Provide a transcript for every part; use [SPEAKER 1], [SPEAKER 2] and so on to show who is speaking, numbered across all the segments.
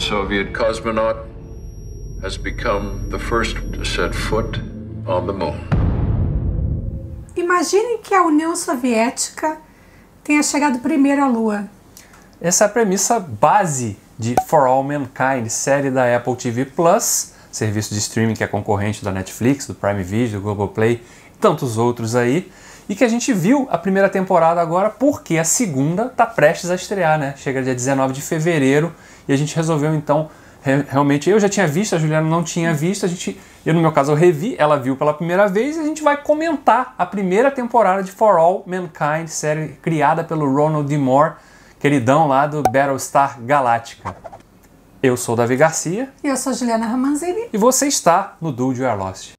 [SPEAKER 1] Soviet cosmonaut has become the first to set foot on the moon.
[SPEAKER 2] Imagine que a União Soviética tenha chegado primeiro à Lua.
[SPEAKER 3] Essa é a premissa base de For All Mankind, série da Apple TV Plus, serviço de streaming que é concorrente da Netflix, do Prime Video, do Globoplay e tantos outros aí, e que a gente viu a primeira temporada agora porque a segunda está prestes a estrear, né? Chega dia 19 de fevereiro e a gente resolveu então, realmente, eu já tinha visto, a Juliana não tinha visto, eu no meu caso eu revi, ela viu pela primeira vez e a gente vai comentar a primeira temporada de For All Mankind, série criada pelo Ronald D. Moore, queridão lá do Battlestar Galactica. Eu sou o Davi Garcia.
[SPEAKER 2] E eu sou a Juliana Ramanzini.
[SPEAKER 3] E você está no Dude You Are Lost.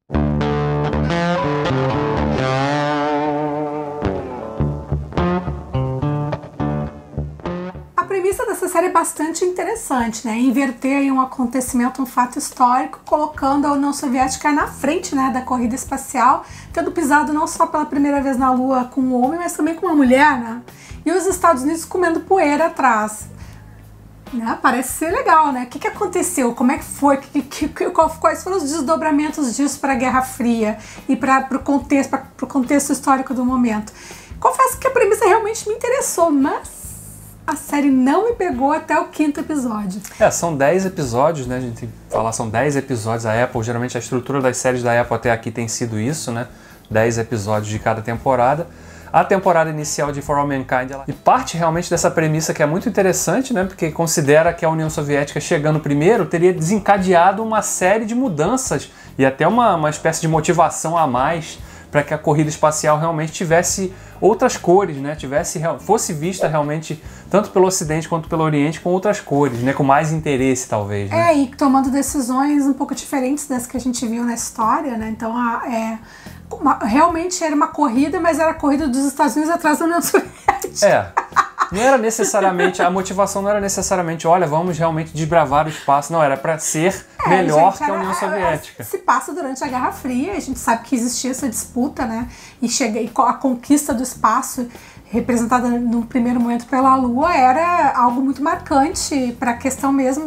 [SPEAKER 2] A premissa dessa série é bastante interessante, né? Inverter aí um acontecimento, um fato histórico, colocando a União Soviética na frente, né, da corrida espacial, tendo pisado não só pela primeira vez na Lua com um homem, mas também com uma mulher, né? E os Estados Unidos comendo poeira atrás. Né? Parece ser legal, né? O que aconteceu? Como é que foi? Quais foram os desdobramentos disso para a Guerra Fria e para o contexto histórico do momento? Confesso que a premissa realmente me interessou, mas a série não me pegou até o 5º episódio.
[SPEAKER 3] São 10 episódios, né? A gente tem que falar, são 10 episódios. A Apple, geralmente a estrutura das séries da Apple até aqui tem sido isso, né? 10 episódios de cada temporada. A temporada inicial de For All Mankind e parte realmente dessa premissa que é muito interessante, né? Porque considera que a União Soviética chegando primeiro teria desencadeado uma série de mudanças e até uma espécie de motivação a mais para que a corrida espacial realmente tivesse outras cores, né? Fosse vista realmente tanto pelo Ocidente quanto pelo Oriente com outras cores, né? Com mais interesse talvez. Né?
[SPEAKER 2] E tomando decisões um pouco diferentes das que a gente viu na história, né? Então realmente era uma corrida, mas era a corrida dos Estados Unidos atrás da União Soviética.
[SPEAKER 3] Não era necessariamente, a motivação não era necessariamente, olha, vamos realmente desbravar o espaço, não, era para ser melhor que a União Soviética.
[SPEAKER 2] Se passa durante a Guerra Fria, a gente sabe que existia essa disputa, né, e a conquista do espaço, representada no primeiro momento pela Lua, era algo muito marcante para a questão mesmo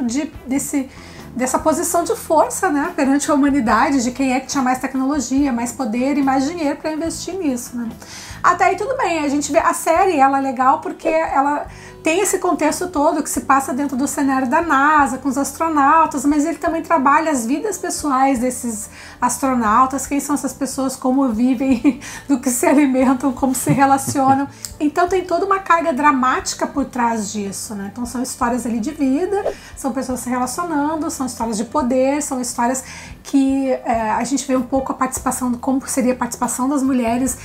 [SPEAKER 2] dessa posição de força, né, perante a humanidade, de quem é que tinha mais tecnologia, mais poder e mais dinheiro para investir nisso, né. Até aí tudo bem, a gente vê a série, ela é legal porque ela tem esse contexto todo que se passa dentro do cenário da NASA, com os astronautas, mas ele também trabalha as vidas pessoais desses astronautas, quem são essas pessoas, como vivem, do que se alimentam, como se relacionam. Então tem toda uma carga dramática por trás disso, né? Então são histórias ali de vida, são pessoas se relacionando, são histórias de poder, são histórias que a gente vê um pouco a participação, como seria a participação das mulheres,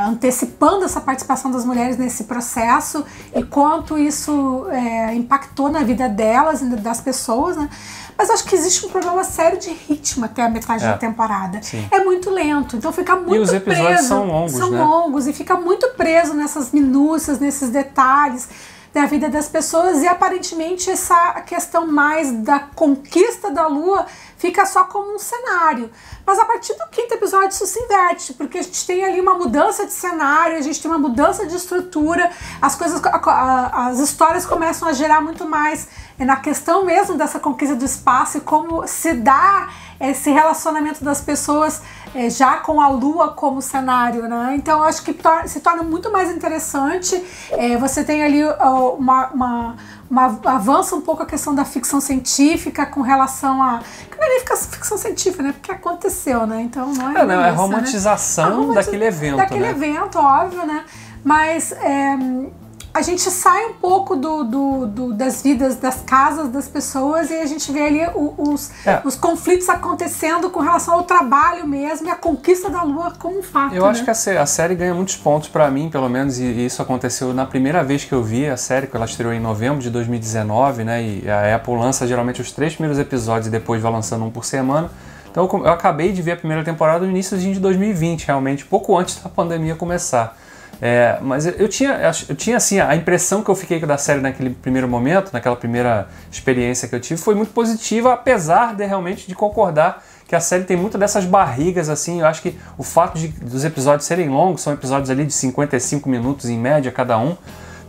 [SPEAKER 2] antecipando essa participação das mulheres nesse processo e quanto isso impactou na vida delas e das pessoas, né? Mas acho que existe um problema sério de ritmo até a metade da temporada.
[SPEAKER 3] Sim.
[SPEAKER 2] É muito lento, então fica muito preso.
[SPEAKER 3] E os episódios são longos, né?
[SPEAKER 2] São longos e fica muito preso nessas minúcias, nesses detalhes da vida das pessoas e aparentemente essa questão mais da conquista da Lua fica só como um cenário. Mas a partir do 5º episódio isso se inverte, porque a gente tem ali uma mudança de cenário, a gente tem uma mudança de estrutura, as histórias começam a gerar muito mais na questão mesmo dessa conquista do espaço e como se dá esse relacionamento das pessoas já com a Lua como cenário, né? Então eu acho que se torna muito mais interessante. Você tem ali avança um pouco a questão da ficção científica com relação a... Que não é nem ficção científica, né? Porque aconteceu, né? Então não é
[SPEAKER 3] não, é romantização, né? Daquele evento,
[SPEAKER 2] daquele evento, óbvio, né? Mas a gente sai um pouco das vidas, das casas das pessoas e a gente vê ali os conflitos acontecendo com relação ao trabalho mesmo e a conquista da Lua como um fato.
[SPEAKER 3] Eu acho que a série ganha muitos pontos pra mim, pelo menos, e isso aconteceu na primeira vez que eu vi a série, que ela estreou em novembro de 2019, né? E a Apple lança geralmente os 3 primeiros episódios e depois vai lançando um por semana. Então eu acabei de ver a primeira temporada no início de 2020, realmente, pouco antes da pandemia começar. Mas eu tinha assim, a impressão que eu fiquei da série naquele primeiro momento, naquela primeira experiência que eu tive, foi muito positiva, apesar de realmente de concordar que a série tem muito dessas barrigas, assim. Eu acho que o fato dos episódios serem longos, são episódios ali de 55 minutos em média cada um,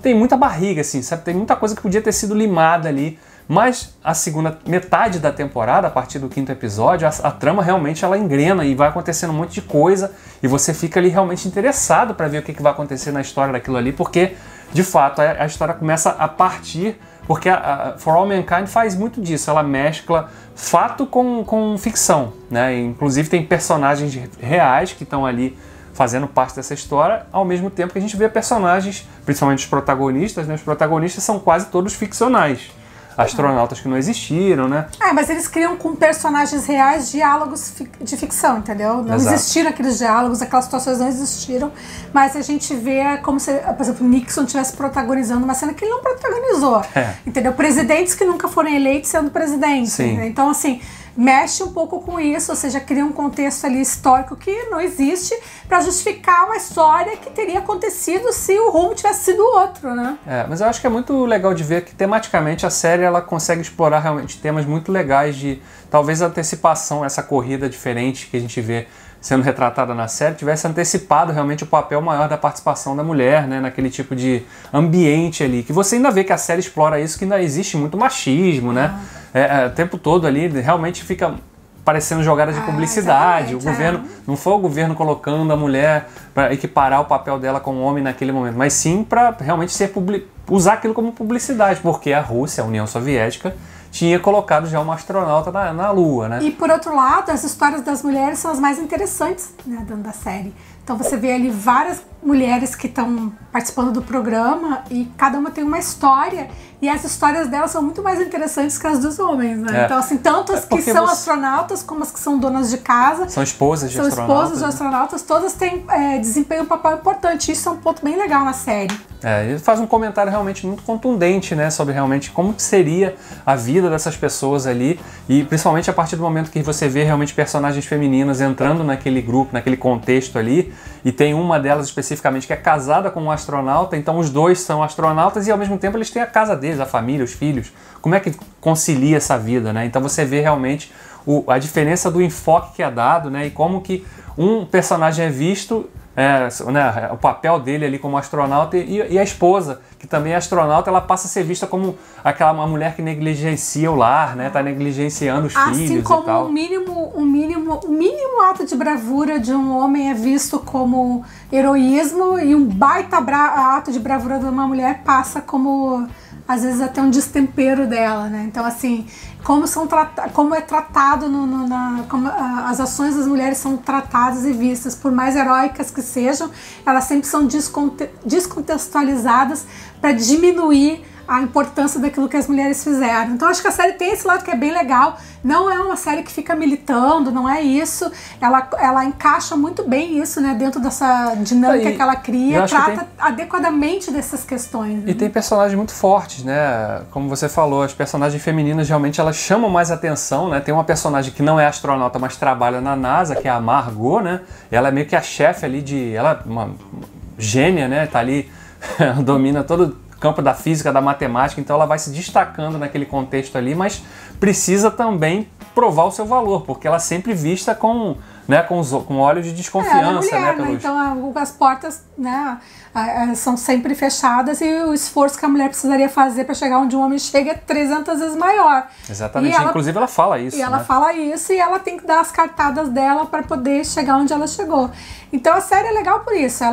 [SPEAKER 3] tem muita barriga, assim, sabe? Tem muita coisa que podia ter sido limada ali Mas a segunda metade da temporada, a partir do 5º episódio, a trama realmente ela engrena e vai acontecendo um monte de coisa e você fica ali realmente interessado para ver o que vai acontecer na história daquilo ali, porque de fato a história começa a partir, porque a For All Mankind faz muito disso, ela mescla fato com ficção, né? Inclusive tem personagens reais que estão ali fazendo parte dessa história, ao mesmo tempo que a gente vê personagens, principalmente os protagonistas, né? Os protagonistas são quase todos ficcionais. Astronautas que não existiram, né?
[SPEAKER 2] Mas eles criam com personagens reais diálogos de ficção, entendeu? Não existiram aqueles diálogos, aquelas situações não existiram, mas a gente vê como se, por exemplo, Nixon estivesse protagonizando uma cena que ele não protagonizou, entendeu? Presidentes que nunca foram eleitos sendo presidentes. Então, assim, mexe um pouco com isso, ou seja, cria um contexto ali histórico que não existe para justificar uma história que teria acontecido se o rumo tivesse sido outro, né?
[SPEAKER 3] Mas eu acho que é muito legal de ver que tematicamente a série ela consegue explorar realmente temas muito legais de talvez a antecipação, essa corrida diferente que a gente vê sendo retratada na série, tivesse antecipado realmente o papel maior da participação da mulher, né, naquele tipo de ambiente ali, que você ainda vê que a série explora isso, que ainda existe muito machismo, né, o tempo todo ali, realmente fica parecendo jogadas de publicidade, o governo, não foi o governo colocando a mulher para equiparar o papel dela com o homem naquele momento, mas sim para realmente usar aquilo como publicidade, porque a Rússia, a União Soviética, tinha colocado já uma astronauta na Lua, né?
[SPEAKER 2] E por outro lado, as histórias das mulheres são as mais interessantes, né, dentro da série. Então você vê ali várias mulheres que estão participando do programa e cada uma tem uma história e as histórias delas são muito mais interessantes que as dos homens, né? Então, assim, tanto as que são astronautas como as que são donas de casa.
[SPEAKER 3] São esposas de astronautas.
[SPEAKER 2] São esposas de astronautas, todas têm desempenham um papel importante. Isso é um ponto bem legal na série.
[SPEAKER 3] Ele faz um comentário realmente muito contundente, né, sobre realmente como seria a vida dessas pessoas ali e principalmente a partir do momento que você vê realmente personagens femininas entrando naquele grupo, naquele contexto ali, e tem uma delas especificamente que é casada com um astronauta, então os dois são astronautas e ao mesmo tempo eles têm a casa deles, a família, os filhos. Como é que concilia essa vida, né? Então você vê realmente a diferença do enfoque que é dado, né, e como que um personagem é visto, né, o papel dele ali como astronauta e a esposa, que também é astronauta, ela passa a ser vista como uma mulher que negligencia o lar, né, tá negligenciando os filhos e tal. Assim como
[SPEAKER 2] o mínimo ato de bravura de um homem é visto como heroísmo e um baita ato de bravura de uma mulher passa como, às vezes, até um destempero dela, né? Então, assim, como é tratado, como as ações das mulheres são tratadas e vistas, por mais heróicas que sejam, elas sempre são descontextualizadas para diminuir a importância daquilo que as mulheres fizeram. Então acho que a série tem esse lado que é bem legal. Não é uma série que fica militando, não é isso. Ela encaixa muito bem isso, né, dentro dessa dinâmica que ela cria, trata adequadamente dessas questões.
[SPEAKER 3] E tem personagens muito fortes, né? Como você falou, as personagens femininas realmente elas chamam mais atenção, né? Tem uma personagem que não é astronauta, mas trabalha na NASA, que é a Margot, né? Ela é meio que a chefe ali ela é uma gênia, né? Tá ali, domina todo campo da física, da matemática, então ela vai se destacando naquele contexto ali, mas precisa também provar o seu valor, porque ela é sempre vista com olhos de desconfiança,
[SPEAKER 2] mulher,
[SPEAKER 3] né?
[SPEAKER 2] Então as portas, né, são sempre fechadas e o esforço que a mulher precisaria fazer para chegar onde um homem chega é 300 vezes maior.
[SPEAKER 3] Exatamente, inclusive ela fala isso.
[SPEAKER 2] E ela fala isso e ela tem que dar as cartadas dela para poder chegar onde ela chegou. Então a série é legal por isso,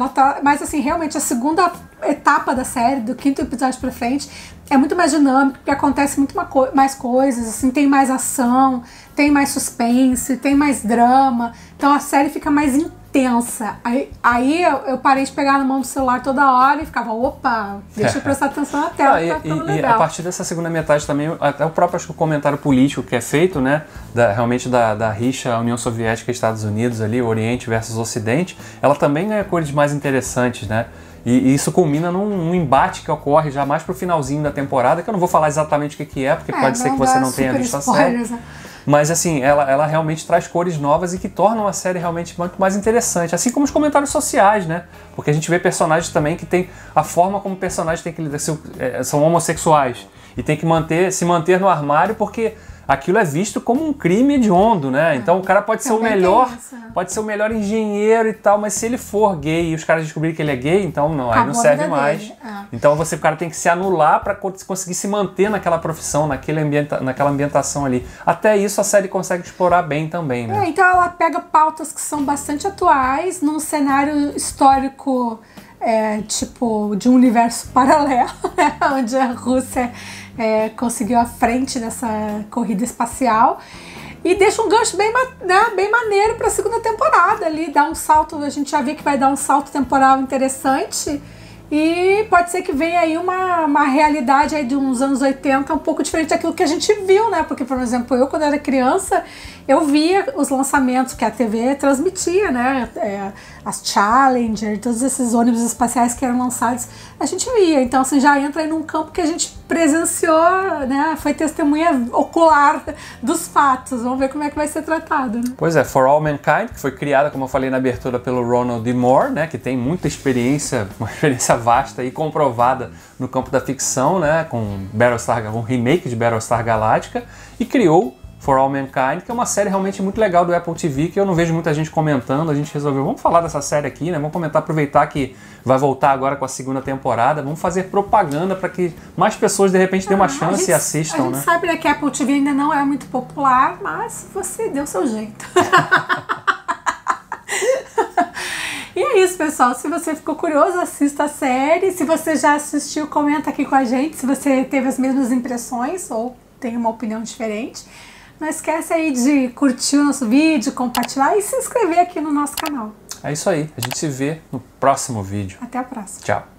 [SPEAKER 2] mas assim, realmente a segunda etapa da série, do 5º episódio pra frente, é muito mais dinâmico, porque acontece muito mais coisas, assim, tem mais ação, tem mais suspense, tem mais drama, então a série fica mais intensa. Aí eu parei de pegar na mão do celular toda hora e ficava, opa, deixa eu prestar atenção na tela, tá ficando legal.
[SPEAKER 3] E a partir dessa segunda metade também, até o próprio acho que o comentário político que é feito, né, realmente da rixa União Soviética e Estados Unidos ali, Oriente versus Ocidente, ela também ganha cores mais interessantes, né? E isso culmina num embate que ocorre já mais pro finalzinho da temporada, que eu não vou falar exatamente o que é, porque pode ser que você não tenha visto a série. Né? Mas assim, ela realmente traz cores novas e que tornam a série realmente muito mais interessante. Assim como os comentários sociais, né? Porque a gente vê personagens também que tem a forma como personagens tem que lidar, são homossexuais e tem que se manter no armário porque aquilo é visto como um crime hediondo, né? Então o cara pode ser o melhor, pode ser o melhor engenheiro e tal, mas se ele for gay e os caras descobrirem que ele é gay, então não, aí não serve mais. Então o cara tem que se anular para conseguir se manter naquela profissão, naquela ambientação ali. Até isso a série consegue explorar bem também, né?
[SPEAKER 2] Então ela pega pautas que são bastante atuais num cenário histórico tipo de um universo paralelo, né? Onde a Rússia conseguiu a frente dessa corrida espacial e deixa um gancho bem maneiro para a segunda temporada ali, dá um salto, a gente já vê que vai dar um salto temporal interessante e pode ser que venha aí uma realidade aí de uns anos 80 um pouco diferente daquilo que a gente viu, né? Porque, por exemplo, eu quando era criança, eu via os lançamentos que a TV transmitia, né? As Challenger, todos esses ônibus espaciais que eram lançados, a gente via. Então, assim, já entra aí num campo que a gente presenciou, né? Foi testemunha ocular dos fatos. Vamos ver como é que vai ser tratado, né?
[SPEAKER 3] Pois é, For All Mankind, que foi criada, como eu falei na abertura, pelo Ronald D. Moore, né? Que tem muita experiência, uma experiência vasta e comprovada no campo da ficção, né? Com um remake de Battlestar Galactica, e criou For All Mankind, que é uma série realmente muito legal do Apple TV, que eu não vejo muita gente comentando. A gente resolveu, vamos falar dessa série aqui, né? Vamos comentar, aproveitar que vai voltar agora com a segunda temporada. Vamos fazer propaganda para que mais pessoas de repente dêem uma chance e assistam, né?
[SPEAKER 2] A gente sabe, né, que a Apple TV ainda não é muito popular, mas você deu seu jeito. E é isso, pessoal. Se você ficou curioso, assista a série. Se você já assistiu, comenta aqui com a gente se você teve as mesmas impressões ou tem uma opinião diferente. Não esquece aí de curtir o nosso vídeo, compartilhar e se inscrever aqui no nosso canal.
[SPEAKER 3] É isso aí. A gente se vê no próximo vídeo.
[SPEAKER 2] Até a próxima.
[SPEAKER 3] Tchau.